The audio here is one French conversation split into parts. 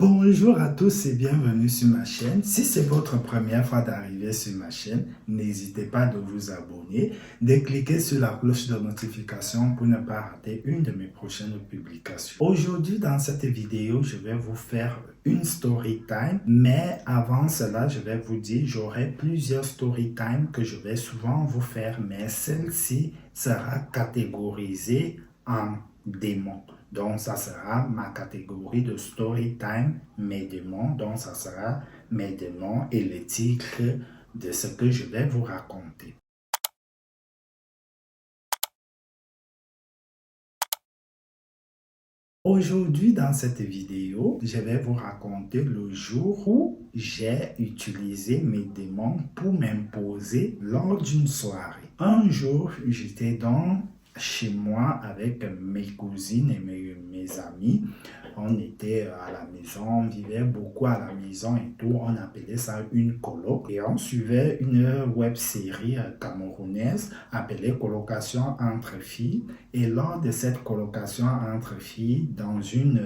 Bonjour à tous et bienvenue sur ma chaîne. Si c'est votre première fois d'arriver sur ma chaîne, n'hésitez pas de vous abonner, de cliquer sur la cloche de notification pour ne pas rater une de mes prochaines publications. Aujourd'hui, dans cette vidéo, je vais vous faire une story time, mais avant cela, je vais vous dire, j'aurai plusieurs story time que je vais souvent vous faire, mais celle-ci sera catégorisée en démons. Donc, ça sera ma catégorie de story time, mes démons. Donc, ça sera mes démons et le titre de ce que je vais vous raconter. Aujourd'hui, dans cette vidéo, je vais vous raconter le jour où j'ai utilisé mes démons pour m'imposer lors d'une soirée. Un jour, j'étais donc chez moi avec mes cousines et mes amis. On était à la maison, on vivait beaucoup à la maison et tout. On appelait ça une coloc. Et on suivait une web série camerounaise appelée Colocation entre filles. Et lors de cette colocation entre filles, dans une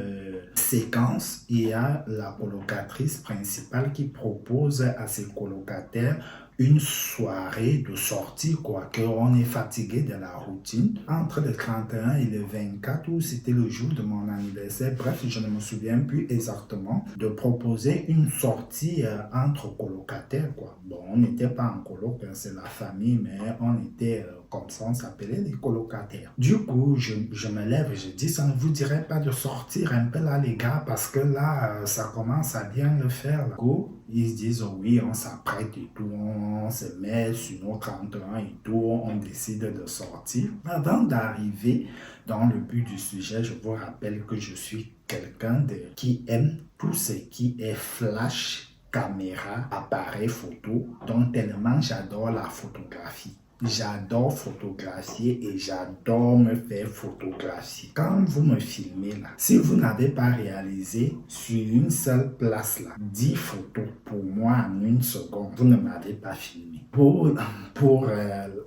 séquence, il y a la colocatrice principale qui propose à ses colocataires une soirée de sortie, quoi, qu'on est fatigué de la routine. Entre le 31 et le 24, où c'était le jour de mon anniversaire, bref, je ne me souviens plus exactement, de proposer une sortie entre colocataires, quoi. Bon, on n'était pas en coloc, c'est la famille, mais on était comme ça, on s'appelait les colocataires. Du coup, je me lève et je dis, ça ne vous dirait pas de sortir un peu là, les gars, parce que là, ça commence à bien le faire. Là. Du coup, ils se disent, oh oui, on s'apprête et tout, on se met sur nos 31 et tout, on décide de sortir. Avant d'arriver dans le but du sujet, je vous rappelle que je suis quelqu'un qui aime tout ce qui est flash, caméra, appareil photo, donc tellement j'adore la photographie. J'adore photographier et j'adore me faire photographier. Quand vous me filmez là, si vous n'avez pas réalisé sur une seule place là, 10 photos pour moi en une seconde, vous ne m'avez pas filmé. Pour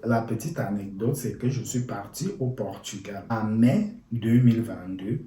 la petite anecdote, c'est que je suis parti au Portugal en mai 2022.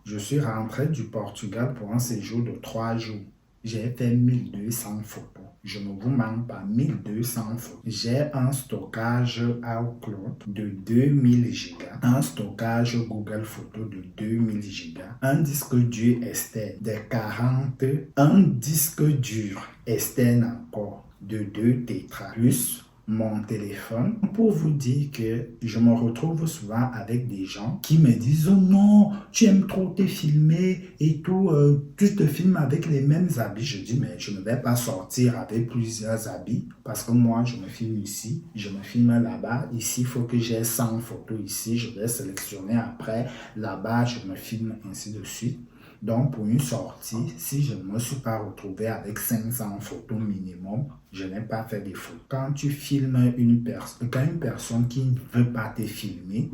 Je suis rentré du Portugal pour un séjour de 3 jours. J'ai fait 1200 photos. Je ne vous mens pas, 1200 photos. J'ai un stockage iCloud de 2000 Go, un stockage Google Photos de 2000 Go, un disque dur externe de 40, un disque dur externe encore de 2 tétra, plus mon téléphone, pour vous dire que je me retrouve souvent avec des gens qui me disent « Oh non, tu aimes trop te filmer et tout, tu te filmes avec les mêmes habits. » Je dis « Mais je ne vais pas sortir avec plusieurs habits parce que moi, je me filme ici, je me filme là-bas. Ici, il faut que j'ai 100 photos ici. Je vais sélectionner après. Là-bas, je me filme ainsi de suite. » Donc, pour une sortie, si je ne me suis pas retrouvé avec 500 photos minimum, je n'ai pas fait des photos. Quand tu filmes quand une personne qui ne veut pas te filmer,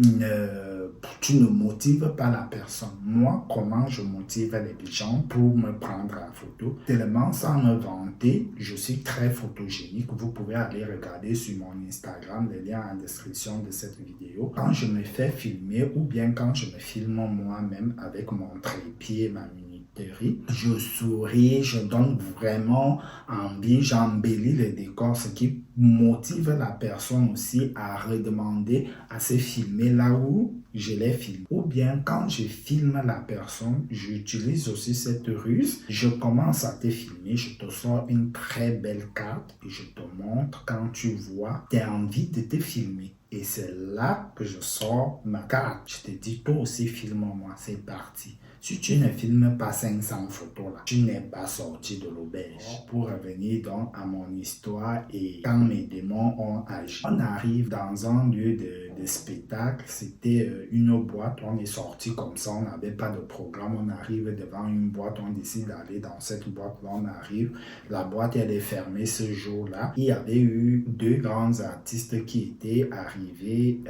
tu ne motives pas la personne. Moi, comment je motive les gens pour me prendre la photo? Tellement sans me vanter, je suis très photogénique. Vous pouvez aller regarder sur mon Instagram, le lien en description de cette vidéo. Quand je me fais filmer ou bien quand je me filme moi-même avec mon trépied, ma minuterie, je souris, je donne vraiment envie, j'embellis le décor, ce qui motive la personne aussi à redemander à se filmer là où je les filme. Ou bien quand je filme la personne, j'utilise aussi cette ruse. Je commence à te filmer, je te sors une très belle carte et je te montre quand tu vois, tu as envie de te filmer. Et c'est là que je sors ma carte. Je te dis, toi aussi filme-moi, c'est parti. Si tu ne filmes pas 500 photos là, tu n'es pas sorti de l'auberge. Pour revenir donc à mon histoire et quand mes démons ont agi. On arrive dans un lieu de spectacle, c'était une boîte, on est sorti comme ça, on n'avait pas de programme, on arrive devant une boîte, on décide d'aller dans cette boîte, là on arrive, la boîte elle est fermée ce jour-là. Il y avait eu 2 grands artistes qui étaient arrivés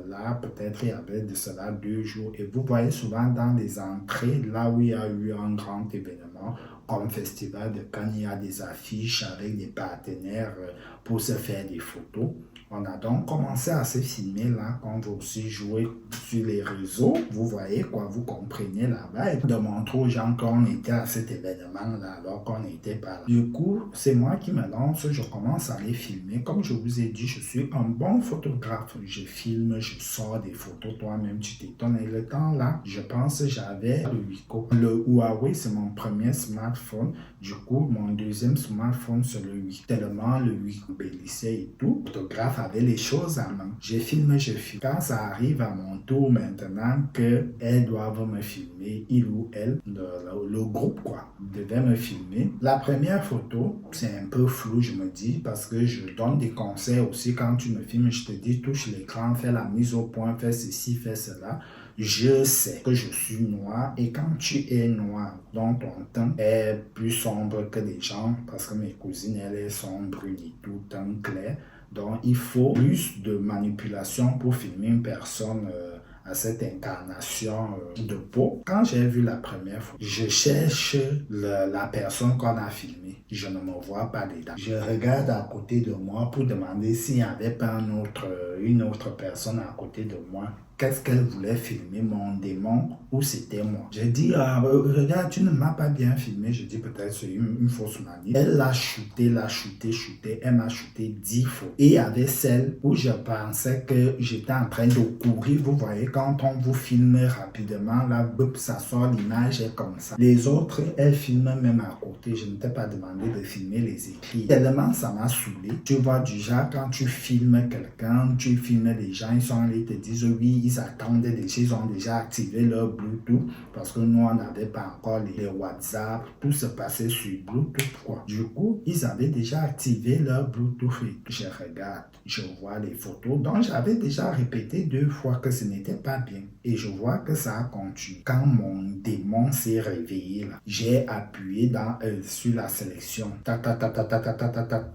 là, peut-être il y avait de cela 2 jours et vous voyez souvent dans les entrées, là où il y a eu un grand événement, salon, comme Festival de Cannes, il y a des affiches avec des partenaires pour se faire des photos. On a donc commencé à se filmer là, quand vous aussi jouez sur les réseaux. Vous voyez quoi, vous comprenez la vibe. De montrer aux gens qu'on était à cet événement là, alors qu'on n'était pas là. Du coup, c'est moi qui me lance, je commence à les filmer. Comme je vous ai dit, je suis un bon photographe. Je filme, je sors des photos, toi-même tu t'étonnes. Et le temps là, je pense j'avais le Wiko. Le Huawei, c'est mon premier smartphone. Du coup, mon deuxième smartphone, c'est le Wiko. Tellement le Wiko bellissait et tout. Le photographe avait les choses à main. Je filme, je filme. Quand ça arrive à mon tour maintenant qu'elles doivent me filmer, il ou elle, le groupe quoi, devait me filmer. La première photo, c'est un peu flou, je me dis, parce que je donne des conseils aussi quand tu me filmes. Je te dis, touche l'écran, fais la mise au point, fais ceci, fais cela. Je sais que je suis noir et quand tu es noir, donc ton teint est plus sombre que les gens parce que mes cousines, elles sont brunes et tout, teint clair. Donc, il faut plus de manipulation pour filmer une personne à cette incarnation de peau. Quand j'ai vu la première fois, je cherche la personne qu'on a filmée. Je ne me vois pas dedans. Je regarde à côté de moi pour demander s'il n'y avait pas une autre personne à côté de moi. Qu'est-ce qu'elle voulait filmer, mon démon ou c'était moi? J'ai dit, regarde, tu ne m'as pas bien filmé. Je dis peut-être c'est une fausse manie. Elle l'a shooté. Elle m'a shooté 10 fois. Et il y avait celle où je pensais que j'étais en train de courir. Vous voyez, quand on vous filme rapidement, là, ça sort, l'image est comme ça. Les autres, elles filment même à côté. Je ne t'ai pas demandé de filmer les écrits. Tellement ça m'a saoulé. Tu vois, du genre, quand tu filmes quelqu'un, tu filmes des gens, ils sont allés te disent oui, ils attendaient déjà, ils ont déjà activé leur Bluetooth parce que nous, on n'avait pas encore les WhatsApp, tout se passait sur Bluetooth, quoi. Du coup, ils avaient déjà activé leur Bluetooth et je regarde, je vois les photos. Donc, j'avais déjà répété 2 fois que ce n'était pas bien et je vois que ça a continué. Quand mon démon s'est réveillé, là, j'ai appuyé sur la sélection.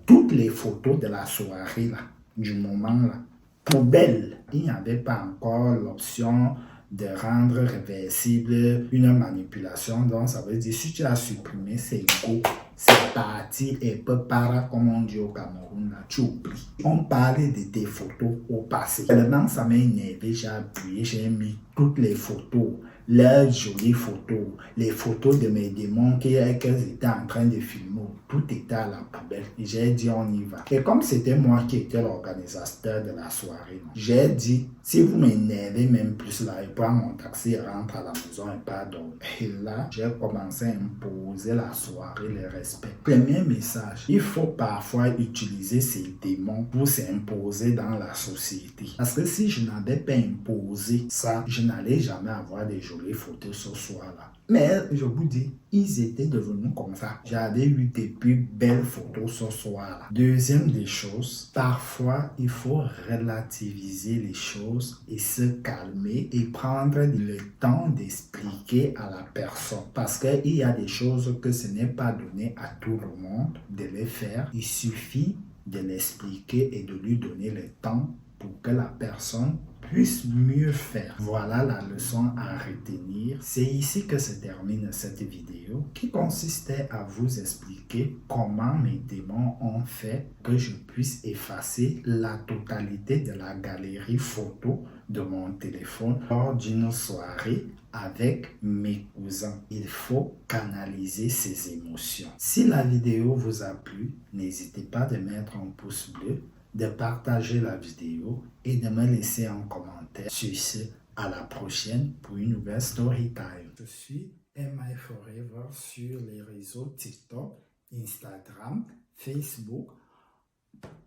Toutes les photos de la soirée, là, du moment, là, poubelle. Il n'y avait pas encore l'option de rendre réversible une manipulation. Donc, ça veut dire si tu as supprimé, c'est go. C'est parti et peu para, comme on dit au Cameroun, là, tu oublies. On parlait de tes photos au passé. Tellement ça m'a énervé, j'ai appuyé, j'ai mis toutes les photos, leurs jolies photos, les photos de mes démons qu'elles étaient en train de filmer. Tout était à la poubelle. J'ai dit, on y va. Et comme c'était moi qui étais l'organisateur de la soirée, j'ai dit, si vous m'énervez même plus là, et prends mon taxi, rentre à la maison et pas dormir. Et là, j'ai commencé à imposer la soirée, le respect. Premier message, il faut parfois utiliser ces démons pour s'imposer dans la société. Parce que si je n'avais pas imposé ça, je n'allais jamais avoir des jolies photos ce soir-là. Mais je vous dis, ils étaient devenus comme ça. J'avais eu des plus belles photos ce soir-là. Deuxième des choses, parfois il faut relativiser les choses et se calmer et prendre le temps d'expliquer à la personne. Parce qu'il y a des choses que ce n'est pas donné à tout le monde de les faire. Il suffit de l'expliquer et de lui donner le temps pour que la personne puisse mieux faire. Voilà la leçon à retenir. C'est ici que se termine cette vidéo qui consistait à vous expliquer comment mes démons ont fait que je puisse effacer la totalité de la galerie photo de mon téléphone lors d'une soirée avec mes cousins. Il faut canaliser ses émotions. Si la vidéo vous a plu, n'hésitez pas de mettre un pouce bleu, de partager la vidéo et de me laisser un commentaire. Sur ce, à la prochaine pour une nouvelle story time. Je suis MI Forever sur les réseaux TikTok, Instagram, Facebook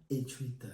et Twitter.